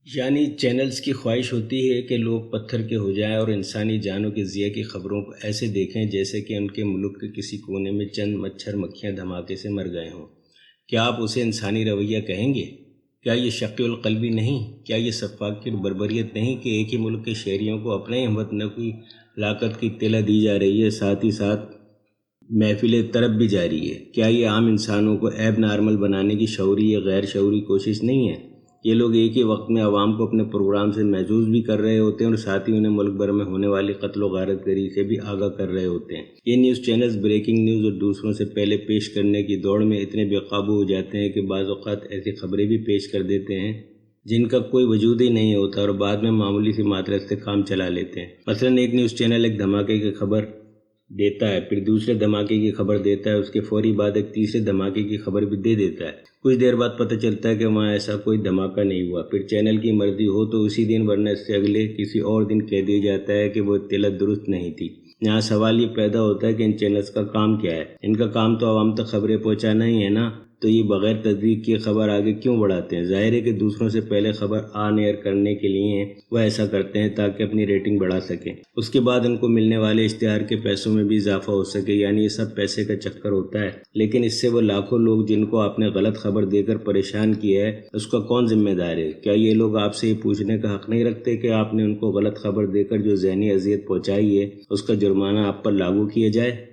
یعنی چینلز کی خواہش ہوتی ہے کہ لوگ پتھر کے ہو جائیں اور انسانی جانوں کی ضیاع کی خبروں کو ایسے دیکھیں جیسے کہ ان کے ملک کے کسی کونے میں چند مچھر مکھیاں دھماکے سے مر گئے ہوں۔ کیا آپ اسے انسانی رویہ کہیں گے؟ کیا یہ شق القلبی نہیں؟ کیا یہ سفاکت اور بربریت نہیں کہ ایک ہی ملک کے شہریوں کو اپنے ہم وطنوں کی ہلاکت کی اطلاع دی جا رہی ہے، ساتھ ہی ساتھ محفل طرب بھی جاری ہے؟ کیا یہ عام انسانوں کو ایب نارمل بنانے کی شعوری یا غیر شعوری کوشش نہیں ہے؟ یہ لوگ ایک ہی وقت میں عوام کو اپنے پروگرام سے محظوظ بھی کر رہے ہوتے ہیں اور ساتھ ہی انہیں ملک بھر میں ہونے والی قتل و غارت گری سے بھی آگاہ کر رہے ہوتے ہیں۔ یہ نیوز چینلز بریکنگ نیوز اور دوسروں سے پہلے پیش کرنے کی دوڑ میں اتنے بے قابو ہو جاتے ہیں کہ بعض اوقات ایسی خبریں بھی پیش کر دیتے ہیں جن کا کوئی وجود ہی نہیں ہوتا اور بعد میں معمولی سی معطرت سے کام چلا لیتے ہیں۔ مثلاً ایک نیوز چینل ایک دھماکے کی خبر دیتا ہے، پھر دوسرے دھماکے کی خبر دیتا ہے، اس کے فوری بعد ایک تیسرے دھماکے کی خبر بھی دے دیتا ہے۔ کچھ دیر بعد پتہ چلتا ہے کہ وہاں ایسا کوئی دھماکہ نہیں ہوا، پھر چینل کی مرضی ہو تو اسی دن ورنہ اس سے اگلے کسی اور دن کہہ دیا جاتا ہے کہ وہ اطلاع درست نہیں تھی۔ یہاں سوال یہ پیدا ہوتا ہے کہ ان چینلز کا کام کیا ہے؟ ان کا کام تو عوام تک خبریں پہنچانا ہی ہے نا، تو یہ بغیر تصدیق کیے خبر آگے کیوں بڑھاتے ہیں؟ ظاہر ہے کہ دوسروں سے پہلے خبر آن ایئر کرنے کے لیے وہ ایسا کرتے ہیں تاکہ اپنی ریٹنگ بڑھا سکیں، اس کے بعد ان کو ملنے والے اشتہار کے پیسوں میں بھی اضافہ ہو سکے، یعنی یہ سب پیسے کا چکر ہوتا ہے۔ لیکن اس سے وہ لاکھوں لوگ جن کو آپ نے غلط خبر دے کر پریشان کیا ہے، اس کا کون ذمہ دار ہے؟ کیا یہ لوگ آپ سے یہ پوچھنے کا حق نہیں رکھتے کہ آپ نے ان کو غلط خبر دے کر جو ذہنی اذیت پہنچائی ہے اس کا جرمانہ آپ پر لاگو کیا جائے؟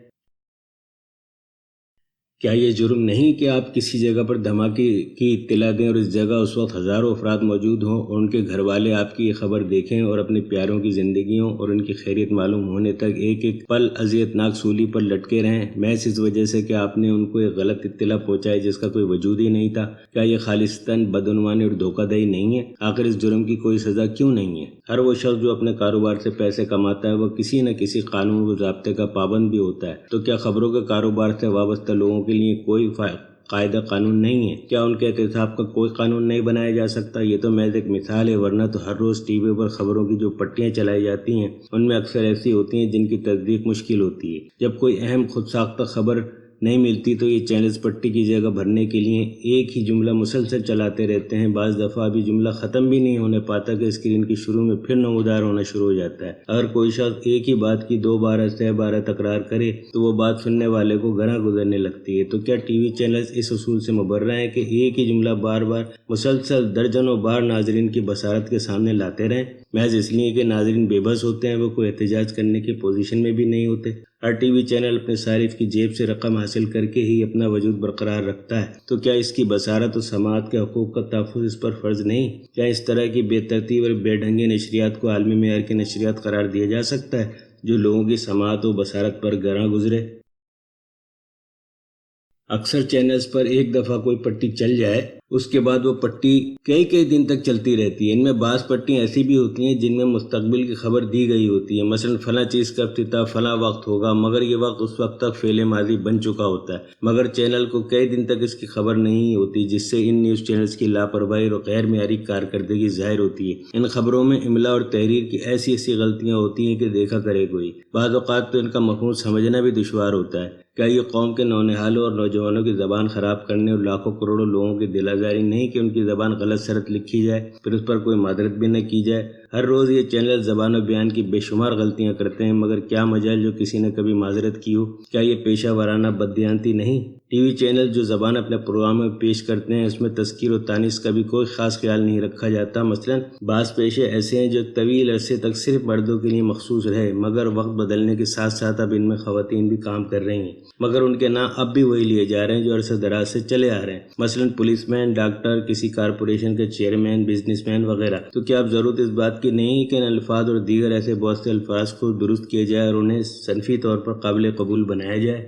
کیا یہ جرم نہیں کہ آپ کسی جگہ پر دھماکے کی اطلاع دیں اور اس جگہ اس وقت ہزاروں افراد موجود ہوں اور ان کے گھر والے آپ کی یہ خبر دیکھیں اور اپنے پیاروں کی زندگیوں اور ان کی خیریت معلوم ہونے تک ایک ایک پل اذیت ناک سولی پر لٹکے رہیں، محض اس وجہ سے کہ آپ نے ان کو ایک غلط اطلاع پہنچائی جس کا کوئی وجود ہی نہیں تھا؟ کیا یہ خالصتاً بدعنوانی اور دھوکہ دہی نہیں ہے؟ آخر اس جرم کی کوئی سزا کیوں نہیں ہے؟ ہر وہ شخص جو اپنے کاروبار سے پیسے کماتا ہے وہ کسی نہ کسی قانون و ضابطے کا پابند بھی ہوتا ہے، تو کیا خبروں کے کاروبار سے وابستہ لوگوں کے لیے کوئی قاعدہ قانون نہیں ہے؟ کیا ان کے احتساب کا کوئی قانون نہیں بنایا جا سکتا؟ یہ تو محض ایک مثال ہے، ورنہ تو ہر روز ٹی وی پر خبروں کی جو پٹیاں چلائی جاتی ہیں ان میں اکثر ایسی ہوتی ہیں جن کی تصدیق مشکل ہوتی ہے۔ جب کوئی اہم خود ساختہ خبر نہیں ملتی تو یہ چینلز پٹی کی جگہ بھرنے کے لیے ایک ہی جملہ مسلسل چلاتے رہتے ہیں، بعض دفعہ ابھی جملہ ختم بھی نہیں ہونے پاتا کہ اسکرین کی شروع میں پھر نمودار ہونا شروع ہو جاتا ہے۔ اگر کوئی شخص ایک ہی بات کی 2 بار سے 12 تکرار کرے تو وہ بات سننے والے کو گھراں گزرنے لگتی ہے۔ تو کیا ٹی وی چینلز اس اصول سے مبرہ ہیں کہ ایک ہی جملہ بار بار مسلسل درجنوں بار ناظرین کی بصارت کے سامنے لاتے رہیں، محض اس لیے کہ ناظرین بے بس ہوتے ہیں، وہ کوئی احتجاج کرنے کی پوزیشن میں بھی نہیں ہوتے؟ ہر ٹی وی چینل اپنے صارف کی جیب سے رقم حاصل کر کے ہی اپنا وجود برقرار رکھتا ہے، تو کیا اس کی بصارت و سماعت کے حقوق کا تحفظ اس پر فرض نہیں؟ کیا اس طرح کی بے ترتیب اور بے ڈھنگی نشریات کو عالمی معیار کی نشریات قرار دیا جا سکتا ہے جو لوگوں کی سماعت و بصارت پر گراں گزرے؟ اکثر چینلز پر ایک دفعہ کوئی پٹی چل جائے اس کے بعد وہ پٹی کئی دن تک چلتی رہتی ہے۔ ان میں بعض پٹیاں ایسی بھی ہوتی ہیں جن میں مستقبل کی خبر دی گئی ہوتی ہے، مثلا فلاں چیز کا افتتاح فلاں وقت ہوگا، مگر یہ وقت اس وقت تک فعل ماضی بن چکا ہوتا ہے، مگر چینل کو کئی دن تک اس کی خبر نہیں ہوتی، جس سے ان نیوز چینلز کی لاپرواہی اور غیر معیاری کارکردگی ظاہر ہوتی ہے۔ ان خبروں میں املا اور تحریر کی ایسی غلطیاں ہوتی ہیں کہ دیکھا کرے کوئی، بعض اوقات تو ان کا مفہوم سمجھنا بھی دشوار ہوتا ہے۔ کیا یہ قوم کے نونہالوں اور نوجوانوں کی زبان خراب کرنے اور لاکھوں کروڑوں لوگوں کی دل آزاری نہیں کہ ان کی زبان غلط سرت لکھی جائے پھر اس پر کوئی معذرت بھی نہ کی جائے؟ ہر روز یہ چینل زبان و بیان کی بے شمار غلطیاں کرتے ہیں، مگر کیا مجال جو کسی نے کبھی معذرت کی ہو؟ کیا یہ پیشہ ورانہ بددیانتی نہیں؟ ٹی وی چینل جو زبان اپنے پروگرام میں پیش کرتے ہیں اس میں تذکیر و تانیث کا بھی کوئی خاص خیال نہیں رکھا جاتا۔ مثلا بعض پیشے ایسے ہیں جو طویل عرصے تک صرف مردوں کے لیے مخصوص رہے، مگر وقت بدلنے کے ساتھ ساتھ اب ان میں خواتین بھی کام کر رہی ہیں، مگر ان کے نام اب بھی وہی لیے جا رہے ہیں جو عرصہ دراز سے چلے آ رہے ہیں، مثلا پولیس مین، ڈاکٹر، کسی کارپوریشن کے چیئرمین، بزنس مین وغیرہ۔ تو کیا اب ضرورت اس بات کی نہیں کہ ان الفاظ اور دیگر ایسے بہت سے الفاظ کو درست کیا جائے اور انہیں صنفی طور پر قابل قبول بنایا جائے؟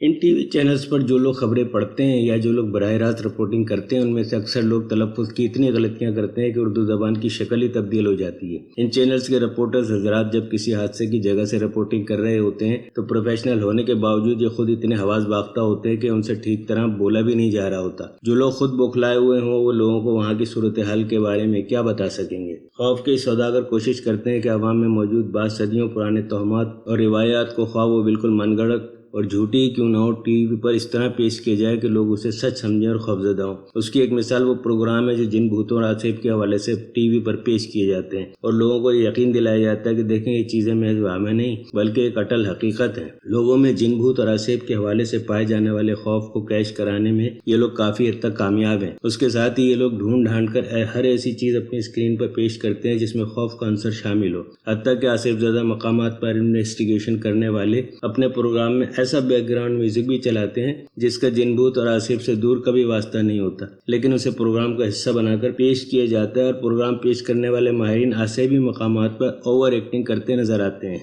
ان ٹی وی چینلز پر جو لوگ خبریں پڑھتے ہیں یا جو لوگ براہ راست رپورٹنگ کرتے ہیں ان میں سے اکثر لوگ تلفظ کی اتنی غلطیاں کرتے ہیں کہ اردو زبان کی شکل ہی تبدیل ہو جاتی ہے۔ ان چینلز کے رپورٹرز حضرات جب کسی حادثے کی جگہ سے رپورٹنگ کر رہے ہوتے ہیں تو پروفیشنل ہونے کے باوجود یہ خود اتنے حواس باختہ ہوتے ہیں کہ ان سے ٹھیک طرح بولا بھی نہیں جا رہا ہوتا۔ جو لوگ خود بوکھلائے ہوئے ہوں وہ لوگوں کو وہاں کی صورتحال کے بارے میں کیا بتا سکیں گے؟ خوف کے سوداگر کوشش کرتے ہیں کہ عوام میں موجود بعض صدیوں پرانے توہمات اور روایات کو خواہ وہ بالکل من گھڑت اور جھوٹی ہی کیوں نہ ہو ٹی وی پر اس طرح پیش کیا جائے کہ لوگ اسے سچ سمجھیں اور خوفزدہ ہوں۔ اس کی ایک مثال وہ پروگرام ہے جو جن بھوتوں اور آصف کے حوالے سے ٹی وی پر پیش کیے جاتے ہیں اور لوگوں کو یقین دلایا جاتا ہے کہ دیکھیں یہ چیزیں محض وہمیں نہیں بلکہ ایک اٹل حقیقت ہے۔ لوگوں میں جن بھوت اور آصف کے حوالے سے پائے جانے والے خوف کو کیش کرانے میں یہ لوگ کافی حد تک کامیاب ہیں۔ اس کے ساتھ ہی یہ لوگ ڈھونڈ ڈھانڈ کر ہر ایسی چیز اپنی اسکرین پر پیش کرتے ہیں جس میں خوف کا عنصر شامل ہو، حتیٰ کہ آصف زدہ مقامات پر انویسٹیگیشن کرنے والے اپنے پروگرام میں ایسا بیک گراؤنڈ میوزک بھی چلاتے ہیں جس کا جن بھوت اور آصف سے دور کبھی واسطہ نہیں ہوتا، لیکن اسے پروگرام کا حصہ بنا کر پیش کیا جاتا ہے اور پروگرام پیش کرنے والے ماہرین آصفی مقامات پر اوور ایکٹنگ کرتے نظر آتے ہیں۔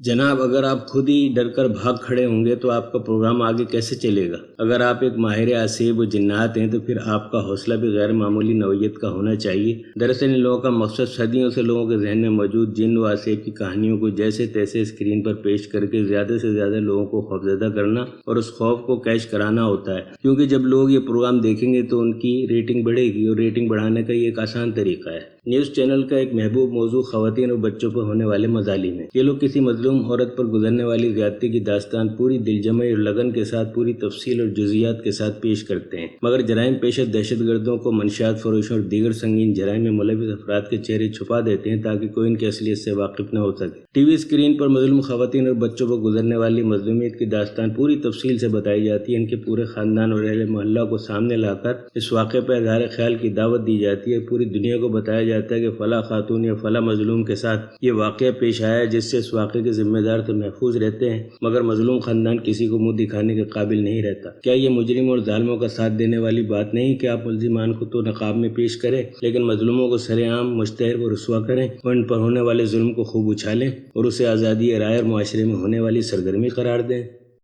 جناب، اگر آپ خود ہی ڈر کر بھاگ کھڑے ہوں گے تو آپ کا پروگرام آگے کیسے چلے گا؟ اگر آپ ایک ماہر آصف و جنات ہیں تو پھر آپ کا حوصلہ بھی غیر معمولی نوعیت کا ہونا چاہیے۔ دراصل ان لوگوں کا مقصد صدیوں سے لوگوں کے ذہن میں موجود جن و آصف کی کہانیوں کو جیسے تیسے اسکرین پر پیش کر کے زیادہ سے زیادہ لوگوں کو خوفزدہ کرنا اور اس خوف کو کیش کرانا ہوتا ہے، کیونکہ جب لوگ یہ پروگرام دیکھیں گے تو ان کی ریٹنگ بڑھے گی اور ریٹنگ بڑھانے کا یہ ایک آسان طریقہ ہے۔ نیوز چینل کا ایک محبوب موضوع خواتین اور بچوں پر ہونے والے مظالم ہے۔ یہ لوگ کسی مظلوم عورت پر گزرنے والی زیادتی کی داستان پوری دل جمعی اور لگن کے ساتھ پوری تفصیل اور جزیات کے ساتھ پیش کرتے ہیں، مگر جرائم پیشہ دہشت گردوں کو منشیات فروشوں اور دیگر سنگین جرائم میں ملوث افراد کے چہرے چھپا دیتے ہیں تاکہ کوئی ان کی اصلیت سے واقف نہ ہو سکے۔ ٹی وی اسکرین پر مظلوم خواتین اور بچوں پر گزرنے والی مظلومیت کی داستان پوری تفصیل سے بتائی جاتی ہے، ان کے پورے خاندان اور اہل محلہ کو سامنے لا کر اس واقعے پر اظہار خیال کی دعوت دی جاتی ہے، پوری دنیا کو بتایا جاتا ہے کہ فلاں خاتون یا فلاں مظلوم کے ساتھ یہ واقعہ پیش آیا ہے، جس سے اس واقعے کے ذمہ دار تو محفوظ رہتے ہیں مگر مظلوم خاندان کسی کو منہ دکھانے کے قابل نہیں رہتا۔ کیا یہ مجرم اور ظالموں کا ساتھ دینے والی بات نہیں کہ آپ ملزمان کو تو نقاب میں پیش کریں لیکن مظلوموں کو سر عام مشتہر و رسوا کریں اور ان پر ہونے والے ظلم کو خوب اچھالیں اور اسے آزادی رائے اور معاشرے میں ہونے والی سرگرمی قرار دیں؟